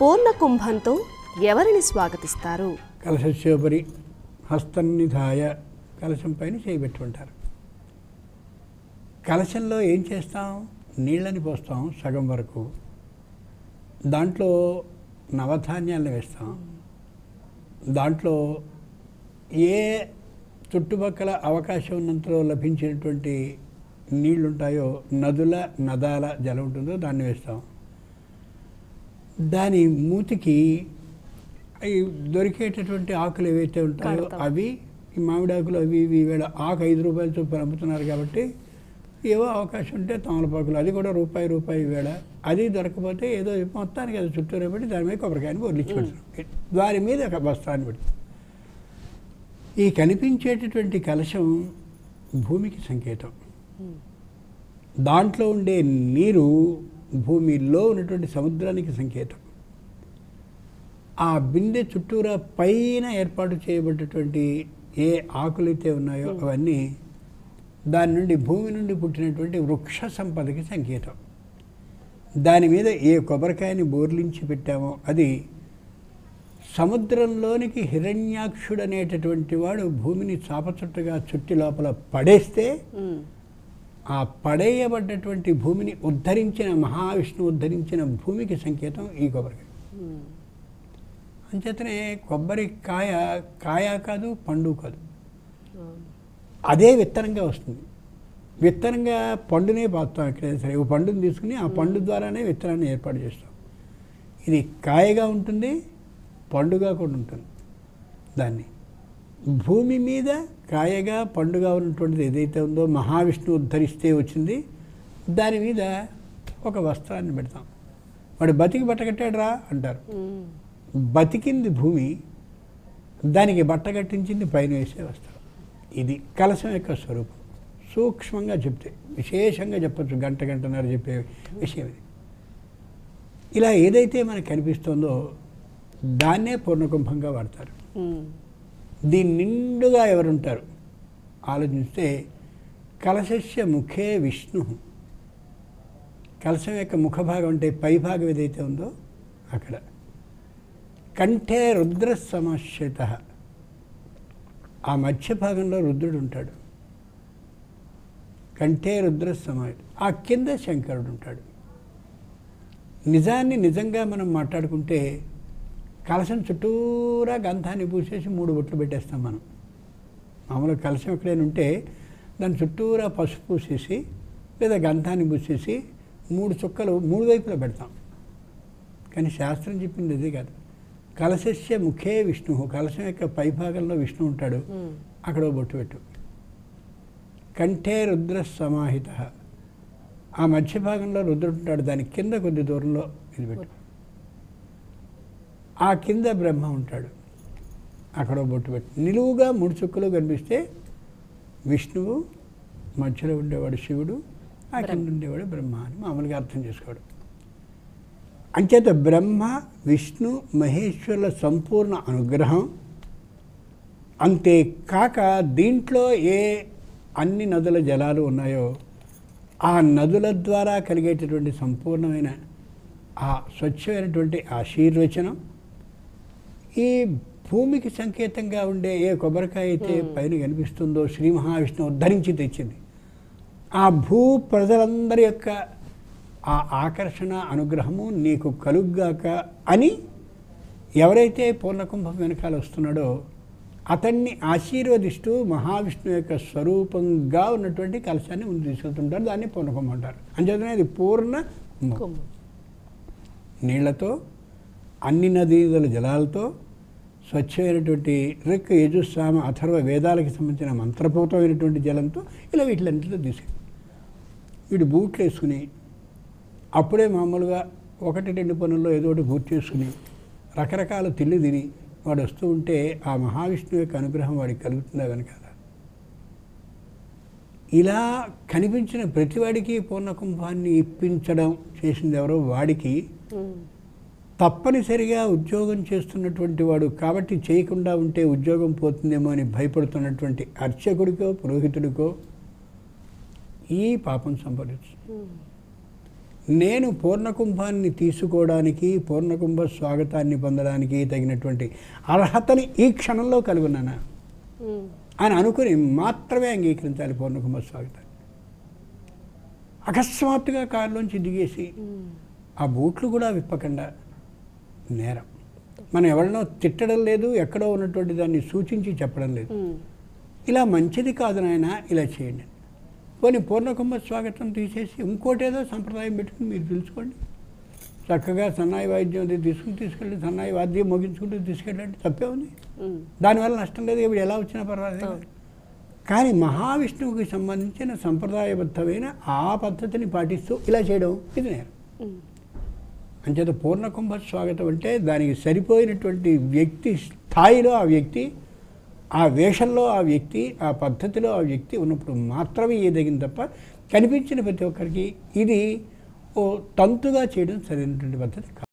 పూర్ణ కుంభంతో ఎవరిని స్వాగతిస్తారు? కలశస్యోపరి హస్తన్నిధాయ, కలశం పైన చేయబెట్టుకుంటారు. కలశంలో ఏం చేస్తాం? నీళ్ళని పోస్తాం సగం వరకు, దాంట్లో నవధాన్యాలను వేస్తాం. దాంట్లో ఏ చుట్టుపక్కల అవకాశం ఉన్నంతలో లభించినటువంటి నీళ్లుంటాయో, నదాల జలం ఉంటుందో దాన్ని వేస్తాం. దాని మూతికి దొరికేటటువంటి ఆకులు ఏవైతే ఉంటాయో అవి, ఈ మామిడాకులు అవి ఇవి వేళ ఆకు 5 రూపాయల చొప్పున అమ్ముతున్నారు కాబట్టి ఏవో అవకాశం ఉంటే తమలపాకులు, అది కూడా రూపాయి వేళ. అది దొరకపోతే ఏదో మొత్తానికి అది చుట్టూరే పెట్టి దాని మీద కొబ్బరికాయని వదిలించి పెడతాం. దాని మీద ఒక వస్త్రాన్ని పెడతాం. ఈ కనిపించేటటువంటి కలశం భూమికి సంకేతం. దాంట్లో ఉండే నీరు భూమిలో ఉన్నటువంటి సముద్రానికి సంకేతం. ఆ బిందె చుట్టూరా పైన ఏర్పాటు చేయబడ్డటువంటి ఏ ఆకులైతే ఉన్నాయో అవన్నీ దాని నుండి, భూమి నుండి పుట్టినటువంటి వృక్ష సంపదకి సంకేతం. దాని మీద ఏ కొబ్బరికాయని బోర్లించి పెట్టామో అది సముద్రంలోనికి హిరణ్యాక్షుడు అనేటటువంటి వాడు భూమిని చాపచుట్టగా చుట్టి లోపల పడేస్తే ఆ పడేయబడ్డటువంటి భూమిని ఉద్ధరించిన, మహావిష్ణువు ఉద్ధరించిన భూమికి సంకేతం ఈ కొబ్బరికాయ. అంచేతనే కొబ్బరికాయ కాయ కాదు, పండు కాదు, అదే విత్తనంగా వస్తుంది. విత్తనంగా పండునే పాస్తాం. ఎక్కడైనా సరే ఒక పండుని తీసుకుని ఆ పండు ద్వారానే విత్తనాన్ని ఏర్పాటు చేస్తాం. ఇది కాయగా ఉంటుంది, పండుగా కూడా ఉంటుంది. దాన్ని భూమి మీద కాయగా పండుగా ఉన్నటువంటిది ఏదైతే ఉందో మహావిష్ణువు ఉద్ధరిస్తే వచ్చింది. దాని మీద ఒక వస్త్రాన్ని పెడతాం. వాడు బతికి బట్ట కట్టాడు రా అంటారు. బతికింది భూమి, దానికి బట్ట కట్టించింది పైన వేసే వస్త్రం. ఇది కలశం యొక్క స్వరూపం. సూక్ష్మంగా చెప్తే, విశేషంగా చెప్పచ్చు, గంటన్నర చెప్పే విషయం ఇది. ఇలా ఏదైతే మనకు కనిపిస్తుందో దాన్నే పూర్ణకుంభంగా వాడతారు. దీని నిండుగా ఎవరుంటారు ఆలోచిస్తే, కలశస్య ముఖే విష్ణు. కలశం యొక్క ముఖభాగం అంటే పైభాగం ఏదైతే ఉందో అక్కడ. కంఠే రుద్ర సమాశ్రిత, ఆ మధ్య భాగంలో రుద్రుడు ఉంటాడు. కంఠే రుద్ర సమాయుడు, ఆ కింద శంకరుడు ఉంటాడు. నిజాన్ని నిజంగా మనం మాట్లాడుకుంటే కలశం చుట్టూరా గంధాన్ని పూసేసి 3 బొట్లు పెట్టేస్తాం మనం. మామూలుగా కలశం ఎక్కడైనా ఉంటే దాని చుట్టూరా పసుపు పూసేసి లేదా గంధాన్ని పూసేసి 3 చుక్కలు 3 వైపులా పెడతాం. కానీ శాస్త్రం చెప్పింది అదే కాదు. కలశస్య ముఖే విష్ణు, కలశం యొక్క పైభాగంలో విష్ణు ఉంటాడు, అక్కడ బొట్టు పెట్టు. కంఠే రుద్ర సమాహిత, ఆ మధ్య భాగంలో రుద్రుడు ఉంటాడు, దాని కింద కొద్ది దూరంలో ఇది పెట్టు. ఆ కింద బ్రహ్మ ఉంటాడు, అక్కడ బొట్టు పెట్టు. నిలువుగా 3 చుక్కలు కనిపిస్తే విష్ణువు, మధ్యలో ఉండేవాడు శివుడు, ఆ కింద ఉండేవాడు బ్రహ్మ అని మామూలుగా అర్థం చేసుకోవడం. అంచేత బ్రహ్మ విష్ణు మహేశ్వరుల సంపూర్ణ అనుగ్రహం. అంతేకాక దీంట్లో ఏ అన్ని నదుల జలాలు ఉన్నాయో ఆ నదుల ద్వారా కలిగేటటువంటి సంపూర్ణమైన ఆ స్వచ్ఛమైనటువంటి ఆశీర్వచనం, ఈ భూమికి సంకేతంగా ఉండే ఏ కొబ్బరికాయ అయితే పైన కనిపిస్తుందో శ్రీ మహావిష్ణువు ఉద్ధరించి తెచ్చింది, ఆ భూ ప్రజలందరి యొక్క ఆ ఆకర్షణ అనుగ్రహము నీకు కలుగ్గాక అని ఎవరైతే పూర్ణకుంభం వెనకాల వస్తున్నాడో అతన్ని ఆశీర్వదిస్తూ మహావిష్ణువు యొక్క స్వరూపంగా ఉన్నటువంటి కలశాన్ని ముందు తీసుకెళ్తుంటారు. దాన్ని పూర్ణకుంభం అంటారు. అంచేతనే అది పూర్ణ నీళ్లతో, అన్ని నదీల జలాలతో, స్వచ్ఛమైనటువంటి ఋక్ యజుస్సామ అథర్వ వేదాలకు సంబంధించిన మంత్రపూతమైనటువంటి జలంతో ఇలా వీటిలన్నింటితో తీసుకెళ్ళి వీడు బూట్లు వేసుకుని అప్పుడే మామూలుగా 1-2 పనుల్లో ఏదో ఒకటి పూర్తి చేసుకుని రకరకాల తిల్లి తిని వాడు వస్తూ ఉంటే ఆ మహావిష్ణువు యొక్క అనుగ్రహం వాడికి కలుగుతుందా వెనకాల. ఇలా కనిపించిన ప్రతివాడికి పూర్ణకుంభాన్ని ఇప్పించడం చేసింది ఎవరో వాడికి తప్పనిసరిగా ఉద్యోగం చేస్తున్నటువంటి వాడు కాబట్టి చేయకుండా ఉంటే ఉద్యోగం పోతుందేమో అని భయపడుతున్నటువంటి అర్చకుడికో పురోహితుడికో ఈ పాపం సంభవించు. నేను పూర్ణకుంభాన్ని తీసుకోవడానికి పూర్ణకుంభ స్వాగతాన్ని పొందడానికి తగినటువంటి అర్హతని ఈ క్షణంలో కలిగి ఉన్నానా అని అనుకుని మాత్రమే అంగీకరించాలి పూర్ణకుంభ స్వాగతాన్ని. అకస్మాత్తుగా కారులోంచి దిగేసి ఆ బూట్లు కూడా విప్పకుండా నేరం. మనం ఎవరినో తిట్టడం లేదు, ఎక్కడో ఉన్నటువంటి దాన్ని సూచించి చెప్పడం లేదు. ఇలా మంచిది కాదు నాయన, ఇలా చేయండి. పోనీ పూర్ణకుంభ స్వాగతం తీసేసి ఇంకోటేదో సంప్రదాయం పెట్టుకుని మీరు తెలుసుకోండి. చక్కగా సన్నాయి వాయిద్యం అది తీసుకెళ్ళి సన్నాయి వాద్యం ముగించుకుంటూ తీసుకెళ్ళండి, తప్పే ఉంది. దానివల్ల నష్టం లేదు, ఇప్పుడు ఎలా వచ్చినా పర్వాలేదు. కానీ మహావిష్ణువుకి సంబంధించిన సంప్రదాయబద్ధమైన ఆ పద్ధతిని పాటిస్తూ ఇలా చేయడం ఇది నేరం. అంచేత పూర్ణకుంభ స్వాగతం అంటే దానికి సరిపోయినటువంటి వ్యక్తి స్థాయిలో ఆ వ్యక్తి, ఆ వేషంలో ఆ వ్యక్తి, ఆ పద్ధతిలో ఆ వ్యక్తి ఉన్నప్పుడు మాత్రమే ఏదగింది తప్ప కనిపించిన ప్రతి ఒక్కరికి ఇది ఓ తంతుగా చేయడం సరైనటువంటి పద్ధతి కాదు.